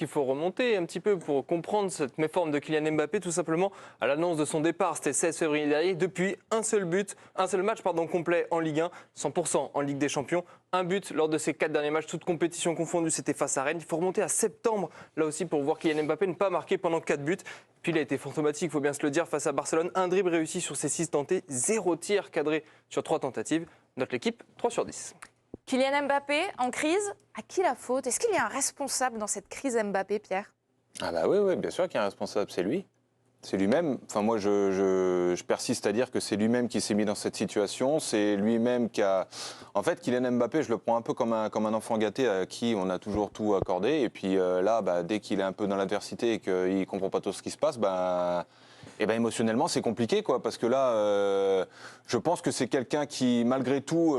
qu'il faut remonter un petit peu pour comprendre cette méforme de Kylian Mbappé, tout simplement à l'annonce de son départ, c'était 16 février dernier. Depuis un seul match complet en Ligue 1, 100% en Ligue des Champions. Un but lors de ces 4 derniers matchs, toutes compétitions confondues, c'était face à Rennes. Il faut remonter à septembre, là aussi, pour voir Kylian Mbappé ne pas marquer pendant 4 buts. Puis il a été fantomatique, il faut bien se le dire, face à Barcelone. Un dribble réussi sur ses 6 tentés, 0 tir cadré sur 3 tentatives. Note l'équipe, 3 sur 10. Kylian Mbappé en crise, à qui la faute? Est-ce qu'il y a un responsable dans cette crise Mbappé, Pierre? Ah bah oui, bien sûr qu'il y a un responsable, c'est lui. C'est lui-même. Enfin, moi, je persiste à dire que c'est lui-même qui s'est mis dans cette situation. C'est lui-même qui a... En fait, Kylian Mbappé, je le prends un peu comme un enfant gâté à qui on a toujours tout accordé. Et puis là, dès qu'il est un peu dans l'adversité et qu'il ne comprend pas tout ce qui se passe, émotionnellement, c'est compliqué, quoi. Parce que là, je pense que c'est quelqu'un qui, malgré tout,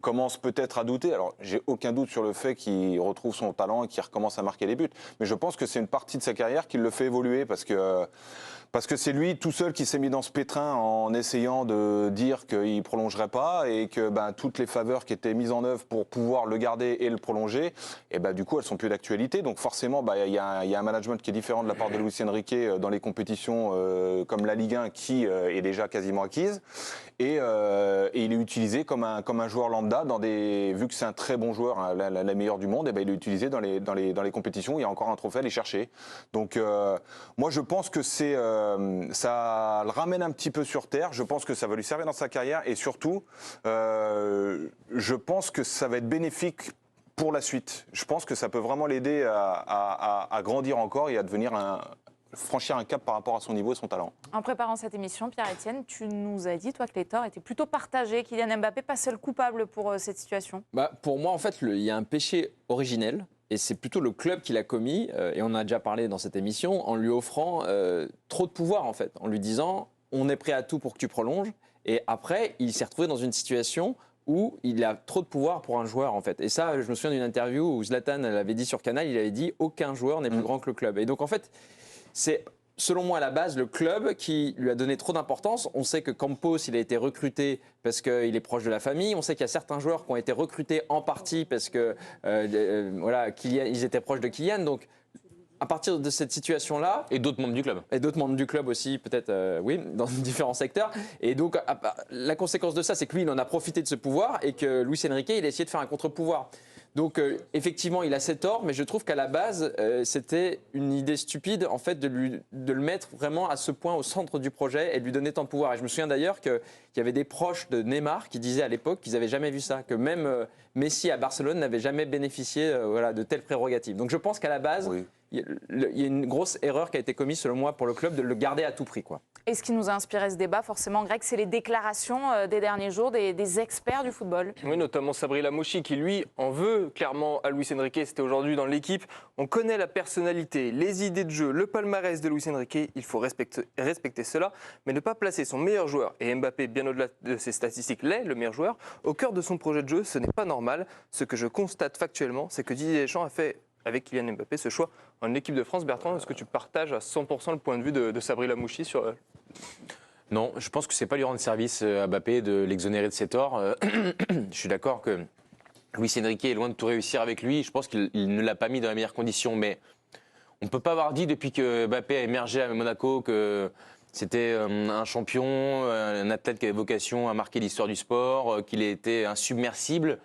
commence peut-être à douter. Alors, j'ai aucun doute sur le fait qu'il retrouve son talent et qu'il recommence à marquer des buts. Mais je pense que c'est une partie de sa carrière qui le fait évoluer parce que c'est lui tout seul qui s'est mis dans ce pétrin en essayant de dire qu'il ne prolongerait pas et que toutes les faveurs qui étaient mises en œuvre pour pouvoir le garder et le prolonger, du coup, elles sont plus d'actualité. Donc forcément, il y a un management qui est différent de la part de Luis Enrique dans les compétitions comme la Ligue 1 qui est déjà quasiment acquise. Et il est utilisé comme un joueur lambda, vu que c'est un très bon joueur, hein, la meilleure du monde, il est utilisé dans les compétitions où il y a encore un trophée à aller chercher. Donc moi je pense que ça le ramène un petit peu sur terre, je pense que ça va lui servir dans sa carrière et surtout je pense que ça va être bénéfique pour la suite. Je pense que ça peut vraiment l'aider à grandir encore et à franchir un cap par rapport à son niveau et son talent. En préparant cette émission, Pierre-Etienne, tu nous as dit, toi, que les torts étaient plutôt partagés. Kylian Mbappé, pas seul coupable pour cette situation. Pour moi, en fait, il y a un péché originel. Et c'est plutôt le club qui l'a commis, et on en a déjà parlé dans cette émission, en lui offrant trop de pouvoir, en fait. En lui disant, on est prêt à tout pour que tu prolonges. Et après, il s'est retrouvé dans une situation où il a trop de pouvoir pour un joueur, en fait. Et ça, je me souviens d'une interview où Zlatan l'avait dit sur Canal, il avait dit « aucun joueur n'est plus grand que le club ». Et donc, en fait, c'est, selon moi, à la base, le club qui lui a donné trop d'importance. On sait que Campos, il a été recruté parce qu'il est proche de la famille. On sait qu'il y a certains joueurs qui ont été recrutés en partie parce que ils étaient proches de Kylian. Donc, à partir de cette situation-là... Et d'autres membres du club. Et d'autres membres du club aussi, peut-être, oui, dans différents secteurs. Et donc, la conséquence de ça, c'est que lui, il en a profité de ce pouvoir et que Luis Enrique, il a essayé de faire un contre-pouvoir. Donc, effectivement, il a ses torts, mais je trouve qu'à la base, c'était une idée stupide, en fait, de le mettre vraiment à ce point au centre du projet et de lui donner tant de pouvoir. Et je me souviens d'ailleurs qu'il y avait des proches de Neymar qui disaient à l'époque qu'ils n'avaient jamais vu ça, que même Messi à Barcelone n'avait jamais bénéficié de telles prérogatives. Donc, je pense qu'à la base... Oui. Il y a une grosse erreur qui a été commise, selon moi, pour le club, de le garder à tout prix, quoi. Et ce qui nous a inspiré ce débat, forcément, Greg, c'est les déclarations des derniers jours des experts du football. Oui, notamment Sabri Lamouchi, qui lui en veut clairement à Luis Enrique. C'était aujourd'hui dans l'équipe. On connaît la personnalité, les idées de jeu, le palmarès de Luis Enrique. Il faut respecter cela, mais ne pas placer son meilleur joueur, et Mbappé, bien au-delà de ses statistiques, l'est le meilleur joueur, au cœur de son projet de jeu. Ce n'est pas normal. Ce que je constate factuellement, c'est que Didier Deschamps a fait avec Kylian Mbappé ce choix en équipe de France. Bertrand, est-ce que tu partages à 100% le point de vue de Sabri Lamouchi sur... Non, je pense que c'est pas lui rendre service à Mbappé de l'exonérer de ses torts. Je suis d'accord que Luis Enrique est loin de tout réussir avec lui. Je pense qu'il ne l'a pas mis dans les meilleures conditions. Mais on ne peut pas avoir dit depuis que Mbappé a émergé à Monaco que c'était un champion, un athlète qui avait vocation à marquer l'histoire du sport, qu'il était insubmersible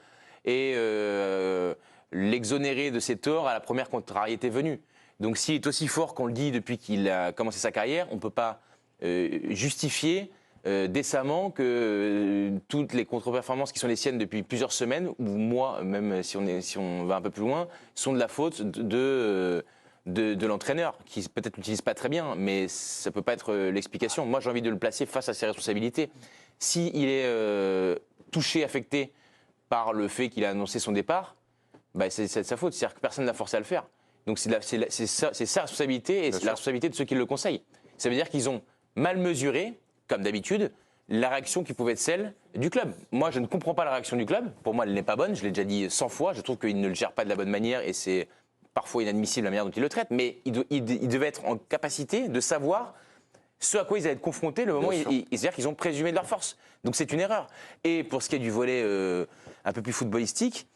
et l'exonérer de ses torts à la première contrariété venue. Donc s'il est aussi fort qu'on le dit depuis qu'il a commencé sa carrière, on ne peut pas justifier décemment que toutes les contre-performances qui sont les siennes depuis plusieurs semaines, ou mois, même si on va un peu plus loin, sont de la faute de l'entraîneur, qui peut-être l'utilise pas très bien, mais ça ne peut pas être l'explication. Moi, j'ai envie de le placer face à ses responsabilités. S'il est touché, affecté par le fait qu'il a annoncé son départ, c'est de sa faute, c'est-à-dire que personne ne l'a forcé à le faire. Donc c'est sa responsabilité et c'est la responsabilité de ceux qui le conseillent. Ça veut dire qu'ils ont mal mesuré, comme d'habitude, la réaction qui pouvait être celle du club. Moi, je ne comprends pas la réaction du club. Pour moi, elle n'est pas bonne. Je l'ai déjà dit 100 fois. Je trouve qu'il ne le gère pas de la bonne manière et c'est parfois inadmissible la manière dont il le traite. Mais il devait être en capacité de savoir ce à quoi ils allaient être confrontés le moment où c'est-à-dire qu'ils ont présumé de leur force. Donc c'est une erreur. Et pour ce qui est du volet un peu plus footballistique,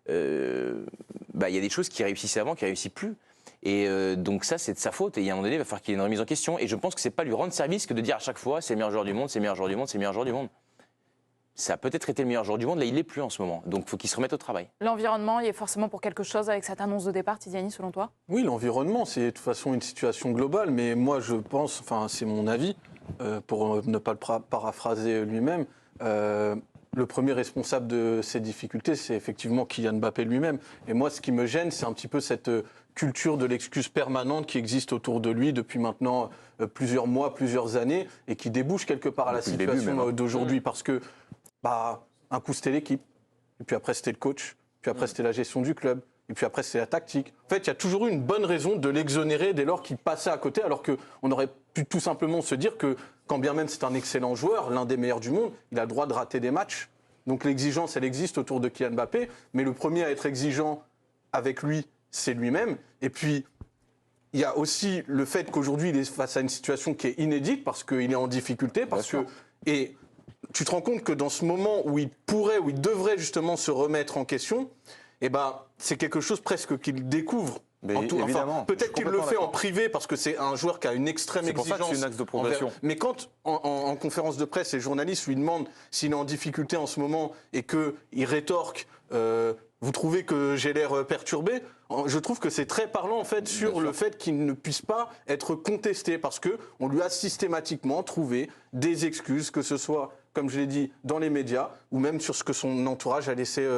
il y a des choses qui réussissaient avant, qui ne réussissent plus. Et donc ça, c'est de sa faute. Et à un moment donné, il va falloir qu'il y ait une remise en question. Et je pense que c'est pas lui rendre service que de dire à chaque fois, c'est le meilleur joueur du monde, c'est le meilleur joueur du monde, c'est le meilleur joueur du monde. Ça a peut-être été le meilleur joueur du monde, là il l'est plus en ce moment. Donc il faut qu'il se remette au travail. L'environnement, il est forcément pour quelque chose avec cette annonce de départ, Tidiane, selon toi? Oui, l'environnement, c'est de toute façon une situation globale, mais moi je pense, enfin c'est mon avis, pour ne pas le paraphraser lui-même, le premier responsable de ces difficultés, c'est effectivement Kylian Mbappé lui-même. Et moi, ce qui me gêne, c'est un petit peu cette culture de l'excuse permanente qui existe autour de lui depuis maintenant plusieurs mois, plusieurs années, et qui débouche quelque part à la Depuis le début, situation même. d'aujourd'hui. Parce que, un coup c'était l'équipe, et puis après c'était le coach, puis après c'était la gestion du club, et puis après c'est la tactique. En fait, il y a toujours eu une bonne raison de l'exonérer dès lors qu'il passait à côté, alors qu'on aurait pu tout simplement se dire que, quand bien même c'est un excellent joueur, l'un des meilleurs du monde, il a le droit de rater des matchs. Donc l'exigence, elle existe autour de Kylian Mbappé, mais le premier à être exigeant avec lui, c'est lui-même. Et puis, il y a aussi le fait qu'aujourd'hui, il est face à une situation qui est inédite, parce qu'il est en difficulté, et tu te rends compte que dans ce moment où il pourrait, où il devrait justement se remettre en question, c'est quelque chose presque qu'il découvre. Mais Peut-être évidemment, je suis qu'il le complètement fait en d'accord. privé parce que c'est un joueur qui a une extrême C'est pour ça exigence. que c'est un axe de progression. Mais quand en conférence de presse, les journalistes lui demandent s'il est en difficulté en ce moment et qu'il rétorque vous trouvez que j'ai l'air perturbé? Je trouve que c'est très parlant en fait sur le fait qu'il ne puisse pas être contesté parce qu'on lui a systématiquement trouvé des excuses, que ce soit, comme je l'ai dit, dans les médias ou même sur ce que son entourage a laissé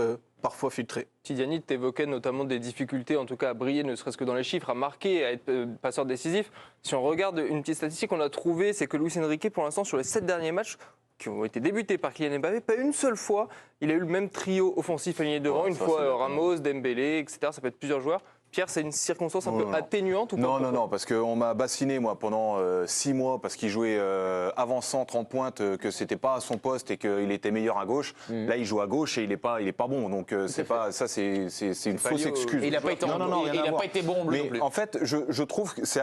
parfois filtrer. Tidiane, tu évoquais notamment des difficultés, en tout cas à briller, ne serait-ce que dans les chiffres, à marquer, à être passeur décisif. Si on regarde une petite statistique qu'on a trouvée, c'est que Luis Enrique, pour l'instant, sur les 7 derniers matchs qui ont été débutés par Kylian Mbappé, pas une seule fois, il a eu le même trio offensif aligné devant. Une fois Ramos, Dembélé, etc. Ça peut être plusieurs joueurs. Pierre, c'est une circonstance un peu atténuante ou pas? Non, parce qu'on m'a bassiné, moi, pendant 6 mois, parce qu'il jouait avant-centre en pointe, que c'était pas à son poste et qu'il était meilleur à gauche. Là, il joue à gauche et il est pas bon. Donc, c'est une fausse excuse. Et il n'a pas été, pas été bon en bleu non Mais plus. en fait, je trouve que c'est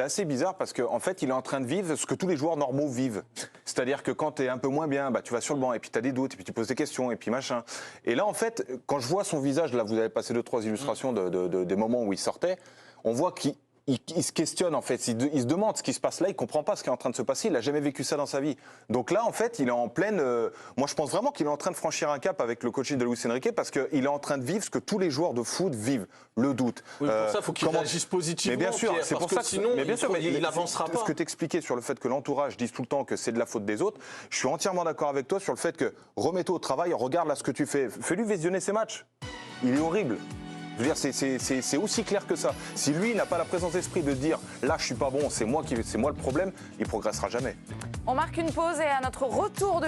assez bizarre parce qu'en fait, il est en train de vivre ce que tous les joueurs normaux vivent. C'est-à-dire que quand tu es un peu moins bien, tu vas sur le banc et puis tu as des doutes et puis tu poses des questions et puis machin. Et là, en fait, quand je vois son visage, là, vous avez passé 2-3 illustrations des moments où il sortait, on voit qu'il se questionne, en fait. Il se demande ce qui se passe là, il ne comprend pas ce qui est en train de se passer, il n'a jamais vécu ça dans sa vie. Donc là, en fait, il est en pleine... moi, je pense vraiment qu'il est en train de franchir un cap avec le coaching de Luis Enrique parce qu'il est en train de vivre ce que tous les joueurs de foot vivent, le doute. Oui, pour ça, il faut qu'il réagisse positivement. Mais bien sûr, Pierre, c'est parce pour ça que sinon, mais bien sûr, il n'avancera pas. Ce que tu expliquais sur le fait que l'entourage dise tout le temps que c'est de la faute des autres, je suis entièrement d'accord avec toi sur le fait que remets-toi au travail, regarde là ce que tu fais, fais-lui visionner ses matchs. Il est horrible. Je veux dire, c'est aussi clair que ça. Si lui n'a pas la présence d'esprit de dire là je suis pas bon, c'est moi le problème, il progressera jamais. On marque une pause et à notre retour de